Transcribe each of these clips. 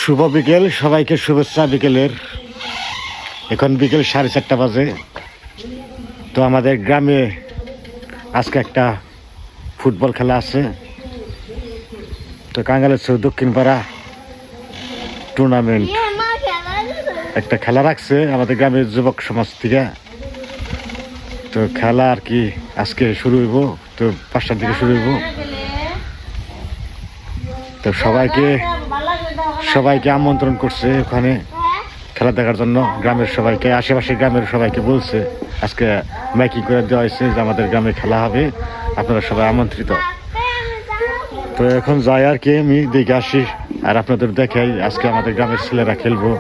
শুভ বিকেল, সবাইকে শুভেচ্ছা বিকেলের। এখন বিকেল 4:30 বাজে। তো আমাদের গ্রামে আজকে একটা ফুটবল খেলা আছে। তো কাঙ্গালের দক্ষিণপাড়া টুর্নামেন্ট একটা খেলা রাখছে আমাদের গ্রামের যুবক সমাজ থেকে। তো খেলা আর কি আজকে শুরু হইব, তো 5টার দিকে শুরু হইব। তো সবাইকে আমন্ত্রণ করছে ওখানে খেলা দেখার জন্য। গ্রামের সবাইকে, আশেপাশের গ্রামের সবাইকে বলছে আজকে মাইকিং করে দেওয়া হয়েছে যে আমাদের গ্রামে খেলা হবে, আপনারা সবাই আমন্ত্রিত। তো এখন যাই আর কি, আমি দেখে আসি আর আপনাদের দেখাই আজকে আমাদের গ্রামের ছেলেরা খেলবো।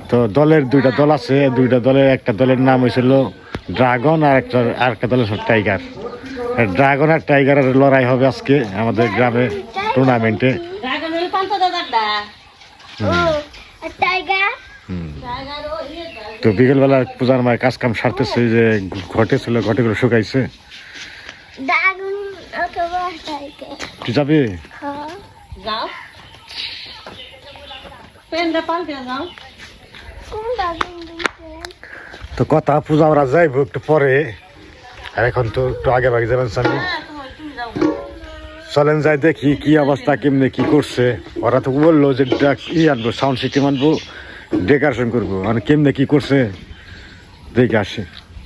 তো দলের 2টা দল আছে, 2টা দলের একটা দলের নাম হয়েছিল ড্রাগন আর একটা দলের টাইগার। ড্রাগন আর টাইগারের লড়াই হবে আজকে আমাদের গ্রামে টুর্নামেন্টে। তো বিকেলবেলা পূজার মায় কাজ কাম সারতেছে, যে ঘটেগুলো শুকাইছে। তুই যাবি? তো কথা পূজা ওরা যাইব একটু পরে, আর এখন তো একটু আগে ভাগে যাবেন। চলেন যাই দেখি কি অবস্থা, কেমনে কি করছে। ওরা তো বললো যে আনবো, সাউন্ড সিস্টেম আনবো, ডেকোরেশন করবো, মানে কেমনে কি করছে দেখে আসি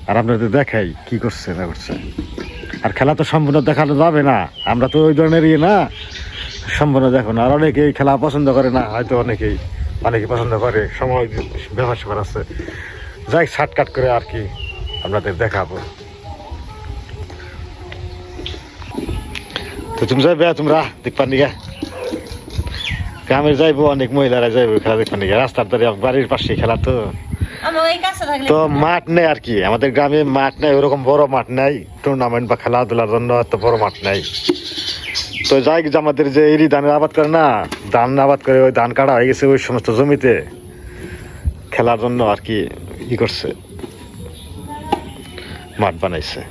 আর আপনাদের দেখাই কি করছে না করছে। আর খেলা তো সম্পূর্ণ দেখানো যাবে না, আমরা তো ওই ধরনের না সম্পূর্ণ দেখো না। আর অনেকেই খেলা পছন্দ করে না, হয়তো অনেকেই পছন্দ করে, সময় ব্যবহার করা আছে। যাই শর্টকাট করে আর কি আপনাদের দেখাবো। তো তুমি যাইবে, তোমরা দেখবার নিগা গ্রামে যাইবো, অনেক মহিলারা যাইবো খেলা দেখবার নিগা। রাস্তার ধারে বাড়ির পাশে খেলা, তো মাঠ নেই আর কি আমাদের গ্রামে, মাঠ নেই ওরকম বড় মাঠ নাই টুর্নামেন্ট বা খেলাধুলার জন্য, এত বড় মাঠ নাই। তো যাই আমাদের যে এরি ধানের আবাদ করে না, ধান আবাদ করে, ওই ধান কাটা হয়ে গেছে ওই সমস্ত জমিতে খেলার জন্য আর কি ই করছে, মাঠ বানাইছে।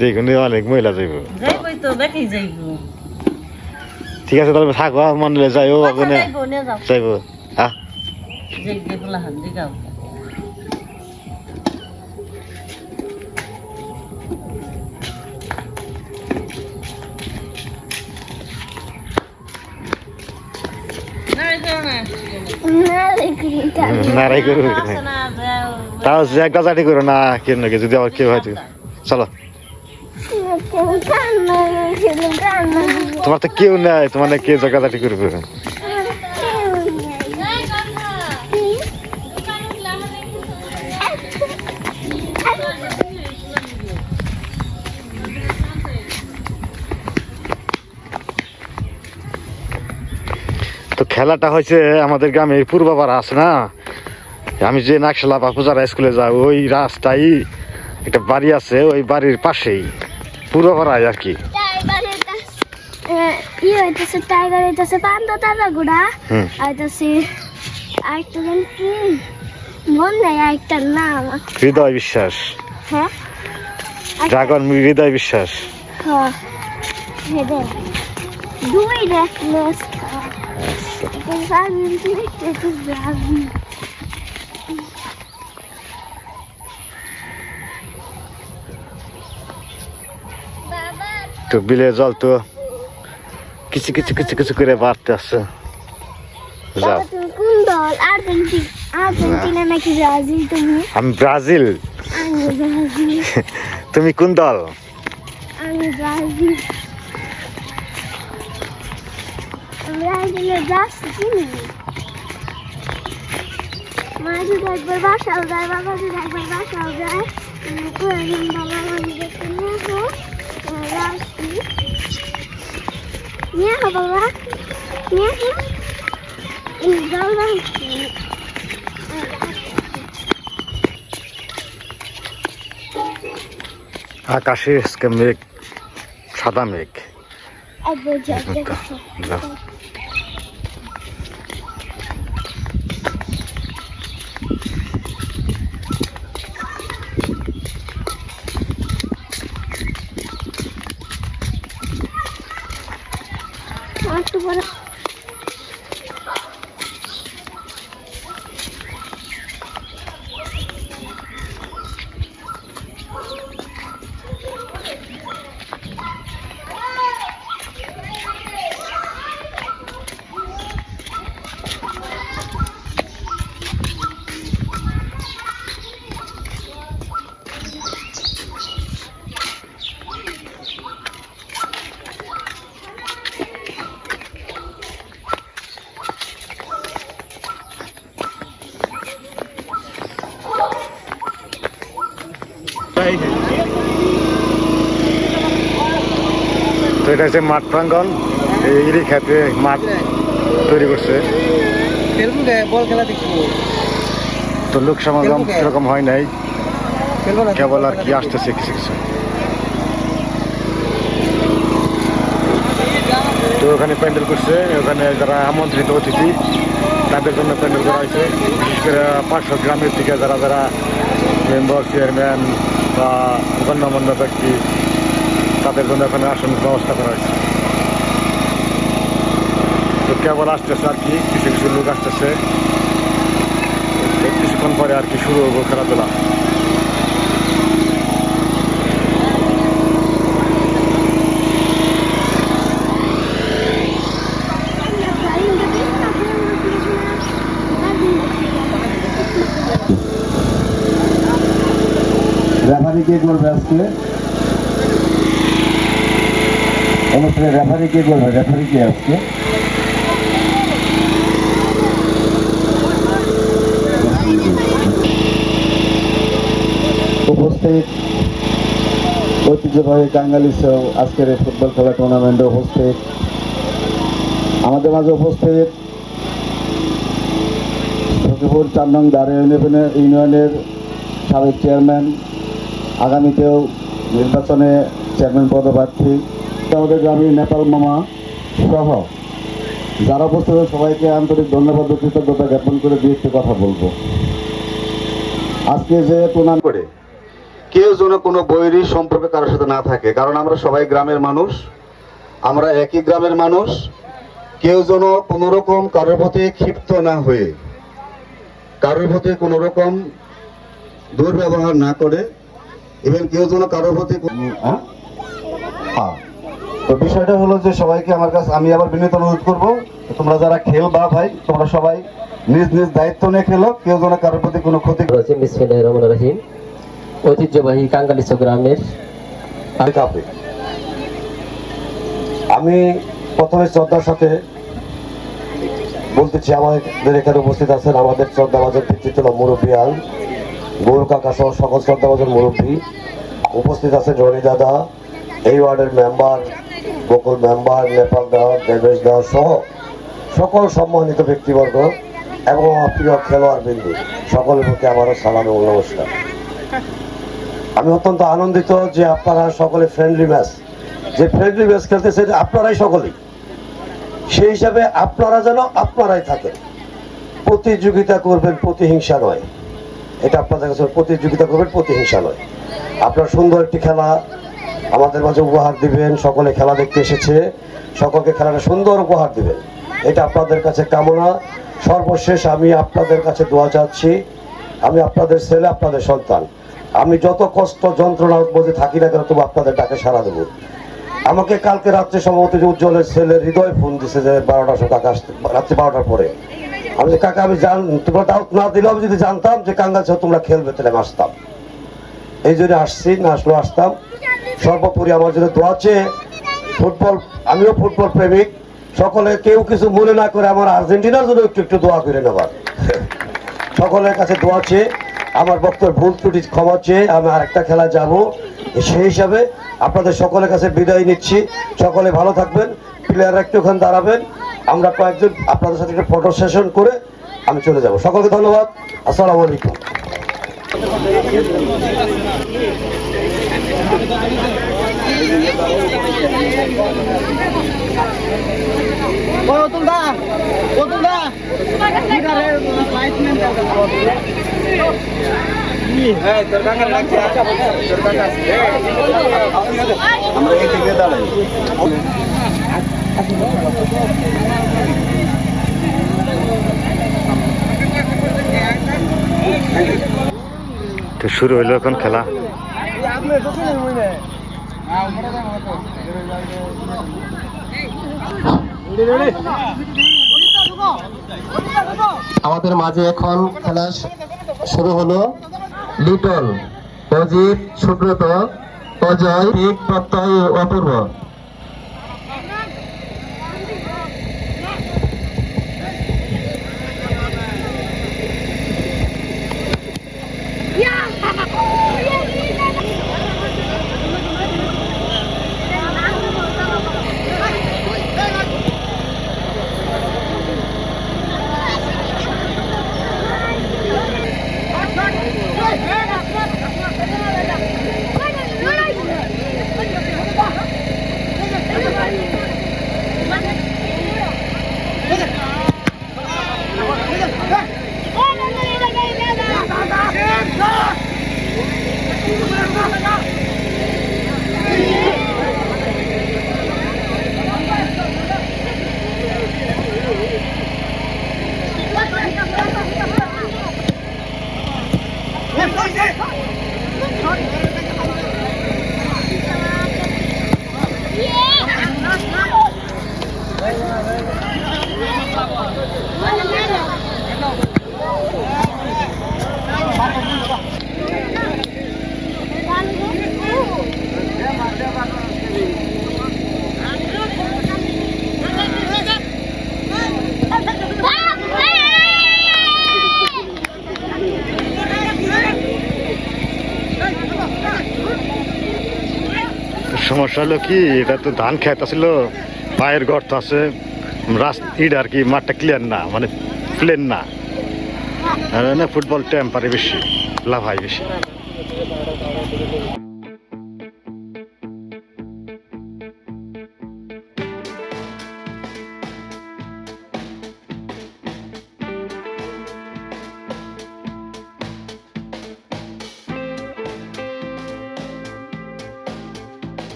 দেখুন অনেক মহিলা যাইব। ঠিক আছে তাহলে থাকো, মনে যাইও যাইব। হ্যাঁ নারাই করবো, তাও একটা চাটি করো না কেন, যদি আবার কেউ হয়তো। চলো, তোমার তো কেউ নাই, তোমার কে জায়গাটি করবে। তো খেলাটা হয়েছে আমাদের গ্রামে পূর্বপাড়া আছে না, আমি যে নাকশালা বা পূজারা স্কুলে যাই ওই রাস্তায় একটা বাড়ি আছে, ওই বাড়ির পাশেই পূর্বপাড়ায় আর কি। হৃদয় বিশ্বাস, ড্রাগন হৃদয় বিশ্বাস। তো বিলে জল তো কিছু কিছু কিছু কিছু করে বাড়তে আসছে। আমি ব্রাজিল। তুমি কোন দল? একবার বাসাও যায়, বাবা যদি একবার বাসাও যায়, বাবা আকাশে মেঘ, সাদা মেঘ। একটু পরে তো এটা হচ্ছে মাঠ প্রাঙ্গন, এই ইরি খেতে মাঠ তৈরি করছে। বল খেলা দেখবো তো লোক সমাগম সেরকম হয় নাই, খেলবো না কেবল আর কি আসতেছে কিছু কিছু। তো ওখানে প্যান্ডেল করছে, ওখানে যারা আমন্ত্রিত অতিথি তাদের জন্য প্যান্ডেল করা হয়েছে। বিশেষ করে 500 গ্রামের থেকে যারা যারা মেম্বার, চেয়ারম্যান বা গণ্যমান্য ব্যক্তি, তাদের জন্য এখানে আসন ব্যবস্থা করা হয়েছে। তো কেবল আসতেছে আর কি, কিছু কিছু লোক আসতেছে। কিছুক্ষণ পরে আর কি শুরু হবো খেলাধুলা। রেফারি কে করবে আজকে অনুষ্ঠানে? রেফারি কে করবে? রেফারি কে আজকে? উপস্থিত ঐতিহ্যবাহী টাঙ্গাইল আজকের এই ফুটবল খেলা টুর্নামেন্টে উপস্থিত, আমাদের মাঝে উপস্থিত সখীপুর 4 নং দাঁড়ে ইউনিয়নের সাবেক চেয়ারম্যান, আগামীতেও নির্বাচনে চেয়ারম্যান পদপ্রার্থী, আমাদের গ্রামীণ নেপাল মামা সহ যারা উপস্থিত সবাইকে আন্তরিক ধন্যবাদ ও কৃতজ্ঞতা জ্ঞাপন করে দিয়ে একটি কথা বলবো। আজকে যে টুর্নামেন্ট করে কেউ যেন কোনো বৈরী সম্পর্কে কারোর সাথে না থাকে, কারণ আমরা সবাই গ্রামের মানুষ, আমরা একই গ্রামের মানুষ। কেউ যেন কোনো রকম কারোর প্রতি ক্ষিপ্ত না হয়ে, কারোর প্রতি কোনো রকম দুর্ব্যবহার না করে, এবং কেউ যেন কারোর প্রতি তো বিষয়টা হলো যে সবাইকে আমার কাছে আমি আবার বিনীত অনুরোধ করবো, তোমরা যারা খেলবা ভাই তোমরা সবাই নিজ নিজ দায়িত্ব নিয়ে খেলো, কেউ যেন কারোর প্রতি কোনো ক্ষতি। বিসমিল্লাহির রহমানির রহিম। ঐতিহ্যবাহী কাঙ্গালিচক গ্রামের আমি প্রথমে শ্রদ্ধার সাথে বলতেছি, আমাদের এখানে উপস্থিত আছেন আমাদের শ্রদ্ধাভাজন পিতৃতুল্য মুরব্বী আল গৌর কাকা সহ সকল শ্রদ্ধাভাজন মুরব্বী উপস্থিত আছেন। রনি দাদা, এই ওয়ার্ডের মেম্বার, বকুল মেম্বার, নেপাল দা, দেবেশ দা সহ সকল সম্মানিত ব্যক্তিবর্গ এবং আমার প্রিয় খেলোয়াড় বিন্দু, সকলের প্রতি আমারও সালাম ও নমস্কার। আমি অত্যন্ত আনন্দিত যে আপনারা সকলে ফ্রেন্ডলি ম্যাচ খেলতেছেন, আপনারাই সকলেই, সেই হিসাবে আপনারা যেন আপনারাই থাকেন, প্রতিযোগিতা করবেন, প্রতিহিংসা নয়। এটা আপনাদের কাছে প্রতিযোগিতা করবেন, প্রতিহিংসা নয়। আপনারা সুন্দর একটি খেলা আমাদের মাঝে উপহার দিবেন, সকলে খেলা দেখতে এসেছে, সকলকে খেলাটা সুন্দর উপহার দিবেন, এটা আপনাদের কাছে কামনা। সর্বশেষ আমি আপনাদের কাছে দোয়া চাচ্ছি, আমি আপনাদের ছেলে, আপনাদের সন্তান, আমি যত কষ্ট যন্ত্রণার মধ্যে থাকি না কেন তবু আপনাদের ডাকে সাড়া দেবো। আমাকে কালকে রাত্রে সম্ভবত যে উজ্জ্বলের ছেলে হৃদয় ফোন দিছে যে 12টার সময় কাকা আসতে, রাত্রে 12টার পরে। আমি যে কাকা আমি তোমরা ডাউট না দিলেও আমি যদি জানতাম যে কাঙ্গাল ছেলে তোমরা খেলবে তাহলে আমি আসতাম, এই জন্য আসছি, না আসলেও আসতাম। সর্বোপরি আমার জন্য দোয়া চেয়ে ফুটবল, আমিও ফুটবল প্রেমিক, সকলে কেউ কিছু মনে না করে আমার আর্জেন্টিনার জন্য একটু একটু দোয়া করে নেবার, সকলের কাছে দোয়া চেয়ে আমার বক্তব্যের ভুল ত্রুটি ক্ষমা চেয়ে আমি আরেকটা খেলা যাব। সেই হিসাবে আপনাদের সকলের কাছে বিদায় নিচ্ছি, সকলে ভালো থাকবেন, প্লেয়াররা একটু ওখানে দাঁড়াবেন, আমরা কয়েকজন আপনাদের সাথে একটা ফটো সেশন করে আমি চলে যাব। সকলকে ধন্যবাদ, আসসালামু আলাইকুম। আমরা এই দিকে দাঁড়াই। শুরু হইলো এখন খেলা। আমাদের মাঝে এখন খেলা শুরু হলো। লিটন, অজিত, সুব্রত, অজয়, ঠিক, প্রত্যয়, অপূর্ব। সমস্যা হলো কি, এটা তো ধান খেত ছিল, পায়ের গর্ত আছে, রাস্তা আর কি, মাঠটা ক্লিয়ার না, মানে প্লেন না। আর না ফুটবল টেম্পারে বেশি লাভ হয় বেশি।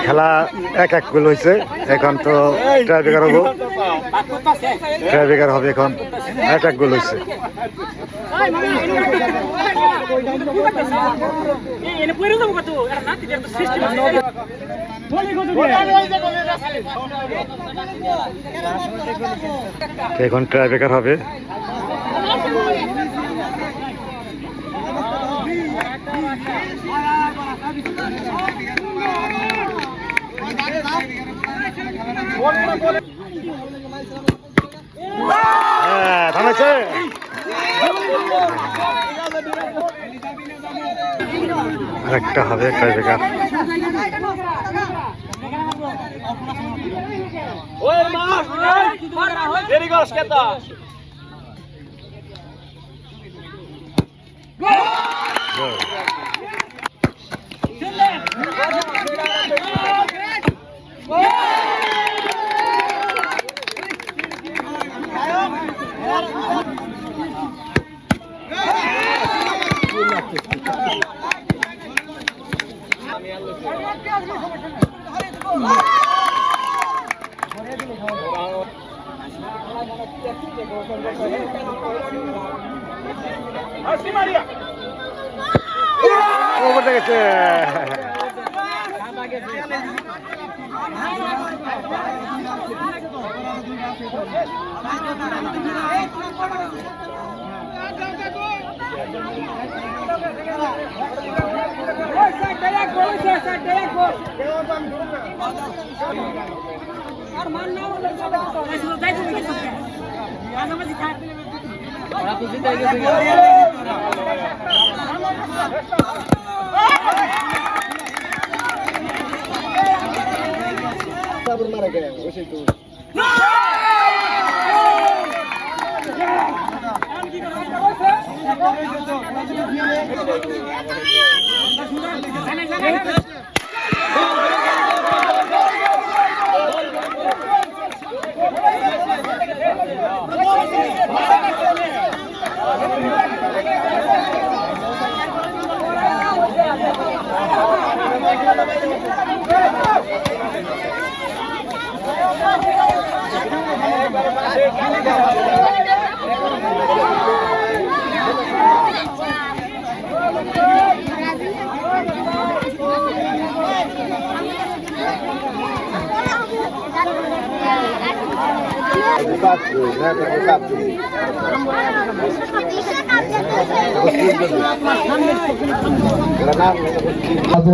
খেলা এক এক গোল হয়েছে, এখন তো ট্রাই হবো। ট্রাইব্রেকার হবে এখন। একটা গোল হয়েছে। এখন ট্রাইব্রেকার হবে। থামেছে। আরেকটা হবে ট্রাইব্রেকার। ওপরে গেছে।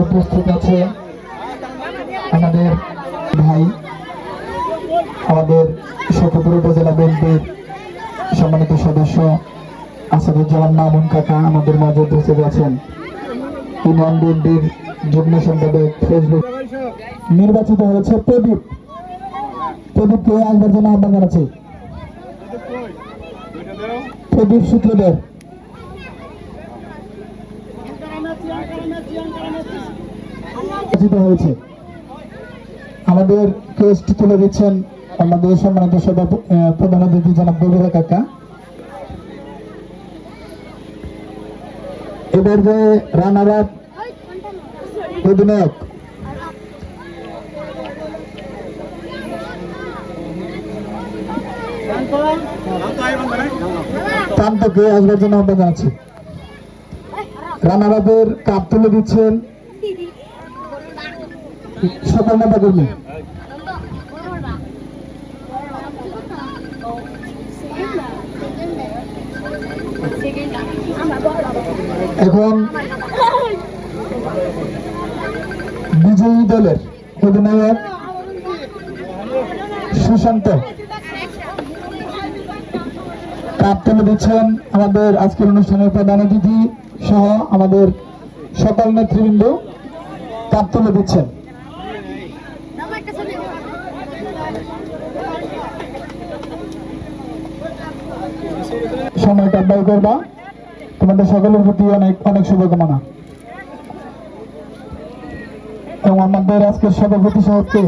উপস্থিত আছে আমাদের ভাই, আমাদের শতপুর উপজেলা বিএনপির সম্মানিত সদস্য আসাদুজ্জামান মামুন কাকা আমাদের মাঝে উপস্থিত আছেন। ইউনিয়ন বিএনপির যুগ্ম সম্পাদক ফেসবুক নির্বাচিত হয়েছে প্রদীপ। প্রদীপকে আসবার জন্য আহ্বান জানাচ্ছি। প্রদীপ সূত্রধর হয়েছে। আমাদের ক্রেস্ট তুলে দিচ্ছেন আমাদের সম্মানিত প্রধান অতিথি জনাব বগুড়া কাকা। এবার যে রানার আপ অধিনায়ক প্রান্তকে আসবার জন্য আহ্বান জানাচ্ছি। রানার আপের কাপ তুলে দিচ্ছেন সকল নেতা কর্মী। এখন বিজয়ী দলের অধিনায়ক সুশান্ত কাপ তুলে দিচ্ছেন আমাদের আজকের অনুষ্ঠানের প্রধান অতিথি সহ আমাদের সকল নেতৃবৃন্দ কাপ তুলে দিচ্ছেন। সময়টা ব্যয় করবা। তোমাদের সকলের প্রতি অনেক অনেক শুভকামনা। এবং আমাদের আজকের সভাপতি সাহেবকে